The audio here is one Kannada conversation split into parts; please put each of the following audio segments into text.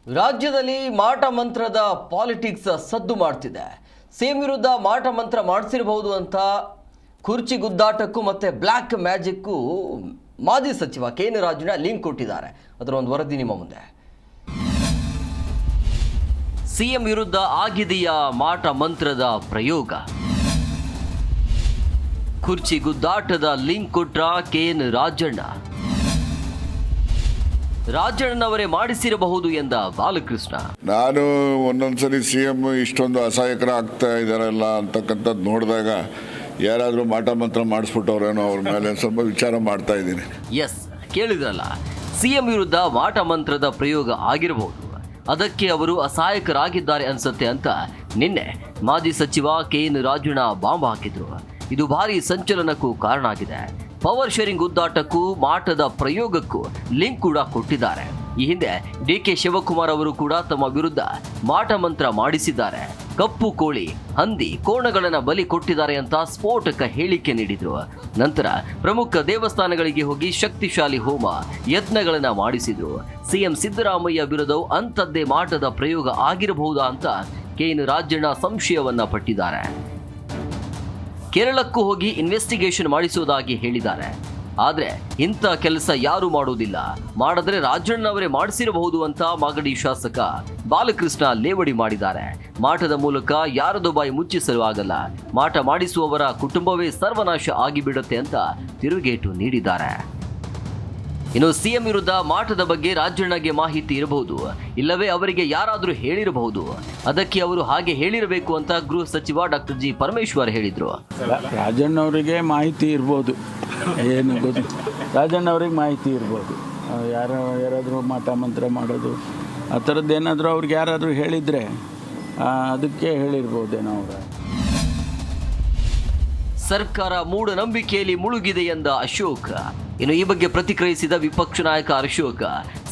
ರಾಜ್ಯದಲ್ಲಿ ಮಾಟ ಮಂತ್ರದ ಪಾಲಿಟಿಕ್ಸ್ ಸದ್ದು ಮಾಡ್ತಿದೆ. ಸಿಎಂ ವಿರುದ್ಧ ಮಾಟ ಮಂತ್ರ ಮಾಡಿಸಿರಬಹುದು ಅಂತ ಕುರ್ಚಿ ಗುದ್ದಾಟಕ್ಕೂ ಮತ್ತೆ ಬ್ಲ್ಯಾಕ್ ಮ್ಯಾಜಿಕ್ಗೂ ಮಾಜಿ ಸಚಿವ ಕೆ.ಎನ್. ರಾಜಣ್ಣ ಲಿಂಕ್ ಕೊಟ್ಟಿದ್ದಾರೆ. ಅದರ ಒಂದು ವರದಿ ನಿಮ್ಮ ಮುಂದೆ. ಸಿಎಂ ವಿರುದ್ಧ ಆಗಿದೆಯಾ ಮಾಟ ಮಂತ್ರದ ಪ್ರಯೋಗ? ಕುರ್ಚಿ ಗುದ್ದಾಟದ ಲಿಂಕ್ ಕೊಟ್ರ ಕೆ.ಎನ್. ರಾಜಣ್ಣನವರೇ ಮಾಡಿಸಿರಬಹುದು ಎಂದ ಬಾಲಕೃಷ್ಣ. ನಾನು ಒಂದೊಂದ್ಸರಿ ಸಿಎಂ ಇಷ್ಟೊಂದು ಅಸಹಾಯಕರ ಆಗ್ತಾ ಇದಾರಲ್ಲ ಅಂತಕ್ಕಂಥದ್ದು ನೋಡಿದಾಗ ಯಾರಾದರೂ ಮಾಟ ಮಂತ್ರ ಮಾಡಿಸ್ಬಿಟ್ಟವ್ರೇನೋ ಅವ್ರ ಮೇಲೆ ಸ್ವಲ್ಪ ವಿಚಾರ ಮಾಡ್ತಾ ಇದ್ದೀನಿ. ಎಸ್, ಕೇಳಿದ್ರಲ್ಲ, ಸಿಎಂ ವಿರುದ್ಧ ಮಾಟ ಮಂತ್ರದ ಪ್ರಯೋಗ ಆಗಿರಬಹುದು, ಅದಕ್ಕೆ ಅವರು ಅಸಹಾಯಕರಾಗಿದ್ದಾರೆ ಅನ್ಸುತ್ತೆ ಅಂತ ನಿನ್ನೆ ಮಾಜಿ ಸಚಿವ ಕೆ.ಎನ್. ರಾಜಣ್ಣ ಬಾಂಬ್ ಹಾಕಿದ್ರು. ಇದು ಭಾರಿ ಸಂಚಲನಕ್ಕೂ ಕಾರಣ ಆಗಿದೆ. ಪವರ್ ಶೇರಿಂಗ್ ಉದ್ದಾಟಕ್ಕೂ ಮಾಟದ ಪ್ರಯೋಗಕ್ಕೂ ಲಿಂಕ್ ಕೂಡ ಕೊಟ್ಟಿದ್ದಾರೆ. ಈ ಹಿಂದೆ ಡಿ.ಕೆ. ಶಿವಕುಮಾರ್ ಅವರು ಕೂಡ ತಮ್ಮ ವಿರುದ್ಧ ಮಾಟ ಮಂತ್ರ ಮಾಡಿಸಿದ್ದಾರೆ. ಕಪ್ಪು ಕೋಳಿ, ಹಂದಿ, ಕೋಣಗಳನ್ನು ಬಲಿ ಕೊಟ್ಟಿದ್ದಾರೆ ಅಂತ ಸ್ಫೋಟಕ ಹೇಳಿಕೆ ನೀಡಿದ್ರು. ನಂತರ ಪ್ರಮುಖ ದೇವಸ್ಥಾನಗಳಿಗೆ ಹೋಗಿ ಶಕ್ತಿಶಾಲಿ ಹೋಮ ಯತ್ನಗಳನ್ನ ಮಾಡಿಸಿದ್ರು. ಸಿಎಂ ಸಿದ್ದರಾಮಯ್ಯ ವಿರುದ್ಧವೂ ಅಂಥದ್ದೇ ಮಾಟದ ಪ್ರಯೋಗ ಆಗಿರಬಹುದಾ ಅಂತ ಕೆ.ಎನ್. ರಾಜಣ್ಣ ಸಂಶಯವನ್ನ ಪಟ್ಟಿದ್ದಾರೆ. ಕೇರಳಕ್ಕೂ ಹೋಗಿ ಇನ್ವೆಸ್ಟಿಗೇಷನ್ ಮಾಡಿಸುವುದಾಗಿ ಹೇಳಿದ್ದಾರೆ. ಆದರೆ ಇಂಥ ಕೆಲಸ ಯಾರು ಮಾಡುವುದಿಲ್ಲ, ಮಾಡಿದ್ರೆ ರಾಜಣ್ಣನವರೇ ಮಾಡಿಸಿರಬಹುದು ಅಂತ ಮಾಗಡಿ ಶಾಸಕ ಬಾಲಕೃಷ್ಣ ಲೇವಡಿ ಮಾಡಿದ್ದಾರೆ. ಮಾಟದ ಮೂಲಕ ಯಾರದೋ ಬಾಯಿ ಮುಚ್ಚಿಸಲು ಆಗಲ್ಲ, ಮಾಟ ಮಾಡಿಸುವವರ ಕುಟುಂಬವೇ ಸರ್ವನಾಶ ಆಗಿಬಿಡುತ್ತೆ ಅಂತ ತಿರುಗೇಟು ನೀಡಿದ್ದಾರೆ. ಇನ್ನು ಸಿಎಂ ವಿರುದ್ಧ ಮಾಟದ ಬಗ್ಗೆ ರಾಜಣ್ಣಗೆ ಮಾಹಿತಿ ಇರಬಹುದು, ಇಲ್ಲವೇ ಅವರಿಗೆ ಯಾರಾದರೂ ಹೇಳಿರಬಹುದು. ಅದಕ್ಕೆ ಅವರು ಹಾಗೆ ಹೇಳಿರಬೇಕು ಅಂತ ಗೃಹ ಸಚಿವ ಡಾಕ್ಟರ್ ಜಿ. ಪರಮೇಶ್ವರ್ ಹೇಳಿದ್ರು. ರಾಜಣ್ಣವರಿಗೆ ಮಾಹಿತಿ ಇರ್ಬೋದು, ಏನು ಗೊತ್ತು, ರಾಜಣ್ಣವ್ರಿಗೆ ಮಾಹಿತಿ ಇರ್ಬೋದು. ಯಾರಾದರೂ ಮಾಟ ಮಂತ್ರ ಮಾಡೋದು ಆ ಥರದ್ದು ಏನಾದರೂ ಅವ್ರಿಗೆ ಯಾರಾದರೂ ಹೇಳಿದರೆ ಅದಕ್ಕೆ ಹೇಳಿರ್ಬೋದೇನೋ ಅವರು. ಸರ್ಕಾರ ಮೂಢನಂಬಿಕೆಯಲ್ಲಿ ಮುಳುಗಿದೆ ಎಂದ ಅಶೋಕ್. ಇನ್ನು ಈ ಬಗ್ಗೆ ಪ್ರತಿಕ್ರಿಯಿಸಿದ ವಿಪಕ್ಷ ನಾಯಕ ಅಶೋಕ್,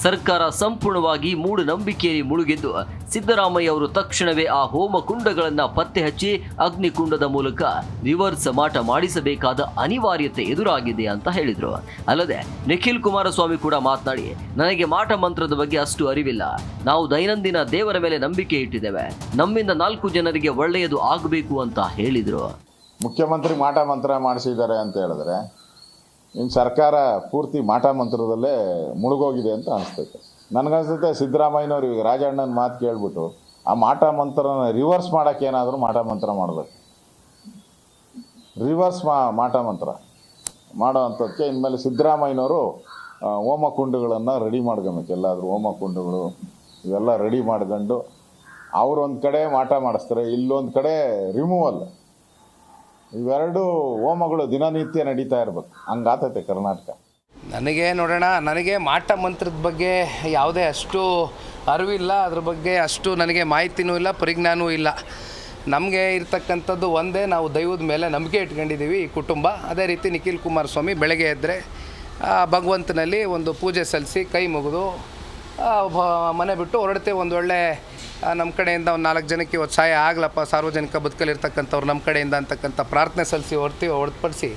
ಸರ್ಕಾರ ಸಂಪೂರ್ಣವಾಗಿ ಮೂಢನಂಬಿಕೆಯಲ್ಲಿ ಮುಳುಗಿದ್ದು ಸಿದ್ದರಾಮಯ್ಯ ಅವರು ತಕ್ಷಣವೇ ಆ ಹೋಮ ಕುಂಡಗಳನ್ನು ಪತ್ತೆ ಹಚ್ಚಿ ಅಗ್ನಿಕುಂಡದ ಮೂಲಕ ರಿವರ್ಸ್ ಮಾಟ ಮಾಡಿಸಬೇಕಾದ ಅನಿವಾರ್ಯತೆ ಎದುರಾಗಿದೆ ಅಂತ ಹೇಳಿದ್ರು. ಅಲ್ಲದೆ ನಿಖಿಲ್ ಕುಮಾರಸ್ವಾಮಿ ಕೂಡ ಮಾತನಾಡಿ, ನನಗೆ ಮಾಟ ಮಂತ್ರದ ಬಗ್ಗೆ ಅಷ್ಟು ಅರಿವಿಲ್ಲ, ನಾವು ದೈನಂದಿನ ದೇವರ ಮೇಲೆ ನಂಬಿಕೆ ಇಟ್ಟಿದ್ದೇವೆ, ನಮ್ಮಿಂದ 4 ಜನರಿಗೆ ಒಳ್ಳೆಯದು ಆಗಬೇಕು ಅಂತ ಹೇಳಿದ್ರು. ಮುಖ್ಯಮಂತ್ರಿ ಮಾಟ ಮಂತ್ರ ಮಾಡಿಸಿದ್ದಾರೆ ಅಂತ ಹೇಳಿದ್ರೆ ಇನ್ನು ಸರ್ಕಾರ ಪೂರ್ತಿ ಮಾಟ ಮಂತ್ರದಲ್ಲೇ ಮುಳುಗೋಗಿದೆ ಅಂತ ಅನಿಸ್ತೈತೆ. ನನಗನ್ಸುತ್ತೆ ಸಿದ್ದರಾಮಯ್ಯನವ್ರು ಈಗ ರಾಜಣ್ಣನ ಮಾತು ಕೇಳ್ಬಿಟ್ಟು ಆ ಮಾಟ ಮಂತ್ರನ ರಿವರ್ಸ್ ಮಾಡೋಕ್ಕೆ ಏನಾದರೂ ಮಾಟ ಮಂತ್ರ ಮಾಡಬೇಕು. ರಿವರ್ಸ್ ಮಾಟ ಮಂತ್ರ ಮಾಡೋ ಅಂಥದ್ದಕ್ಕೆ ಇನ್ಮೇಲೆ ಸಿದ್ದರಾಮಯ್ಯನವರು ಹೋಮ ಕುಂಡಗಳನ್ನು ರೆಡಿ ಮಾಡ್ಕೊಬೇಕು. ಎಲ್ಲಾದರೂ ಹೋಮ ಕುಂಡಗಳು ಇವೆಲ್ಲ ರೆಡಿ ಮಾಡ್ಕೊಂಡು ಅವರೊಂದು ಕಡೆ ಮಾಟ ಮಾಡಿಸ್ತಾರೆ, ಇಲ್ಲೊಂದು ಕಡೆ ರಿಮೂವಲ್. ಇವೆರಡು ಹೋಮಗಳು ದಿನನಿತ್ಯ ನಡೀತಾ ಇರ್ಬೇಕು, ಹಂಗಾತೈತೆ ಕರ್ನಾಟಕ. ನನಗೆ ಮಾಟ ಮಂತ್ರದ ಬಗ್ಗೆ ಯಾವುದೇ ಅಷ್ಟು ಅರಿವಿಲ್ಲ, ಅದ್ರ ಬಗ್ಗೆ ಅಷ್ಟು ನನಗೆ ಮಾಹಿತಿನೂ ಇಲ್ಲ, ಪರಿಜ್ಞಾನವೂ ಇಲ್ಲ. ನಮಗೆ ಇರ್ತಕ್ಕಂಥದ್ದು ಒಂದೇ, ನಾವು ದೈವದ ಮೇಲೆ ನಂಬಿಕೆ ಇಟ್ಕೊಂಡಿದ್ದೀವಿ ಈ ಕುಟುಂಬ. ಅದೇ ರೀತಿ ನಿಖಿಲ್ ಕುಮಾರಸ್ವಾಮಿ ಬೆಳಗ್ಗೆ ಎದ್ದರೆ ಭಗವಂತನಲ್ಲಿ ಒಂದು ಪೂಜೆ ಸಲ್ಲಿಸಿ ಕೈ ಮುಗಿದು ಮನೆ ಬಿಟ್ಟು ಹೊರಡ್ತೇವೆ. ಒಂದು ಒಳ್ಳೆ ನಮ್ಮ ಕಡೆಯಿಂದ ಒಂದು 4 ಜನಕ್ಕೆ ಇವತ್ತು ಸಹಾಯ ಆಗ್ಲಪ್ಪ, ಸಾರ್ವಜನಿಕ ಬದುಕಲ್ಲಿರ್ತಕ್ಕಂಥವ್ರು ನಮ್ಮ ಕಡೆಯಿಂದ ಅಂತಕ್ಕಂಥ ಪ್ರಾರ್ಥನೆ ಸಲ್ಲಿಸಿ ಹೊರತುಪಡಿಸಿ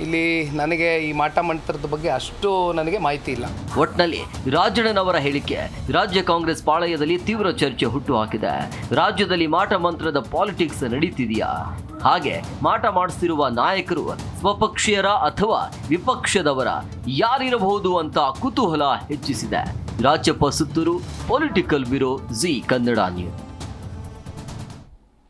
ಇಲ್ಲಿ ನನಗೆ ಈ ಮಾಟ ಮಂತ್ರದ ಬಗ್ಗೆ ಅಷ್ಟು ನನಗೆ ಮಾಹಿತಿ ಇಲ್ಲ. ಒಟ್ನಲ್ಲಿ ರಾಜಣ್ಣನವರ ಹೇಳಿಕೆ ರಾಜ್ಯ ಕಾಂಗ್ರೆಸ್ ಪಾಳಯದಲ್ಲಿ ತೀವ್ರ ಚರ್ಚೆ ಹುಟ್ಟು ಹಾಕಿದೆ. ರಾಜ್ಯದಲ್ಲಿ ಮಾಟ ಮಂತ್ರದ ಪಾಲಿಟಿಕ್ಸ್ ನಡೀತಿದೆಯಾ? ಹಾಗೆ ಮಾಟ ಮಾಡಿಸ್ತಿರುವ ನಾಯಕರು ಸ್ವಪಕ್ಷೀಯರ ಅಥವಾ ವಿಪಕ್ಷದವರ ಯಾರಿರಬಹುದು ಅಂತ ಕುತೂಹಲ ಹೆಚ್ಚಿಸಿದೆ. Rajappa Suttur, political bureau, G Kannada news.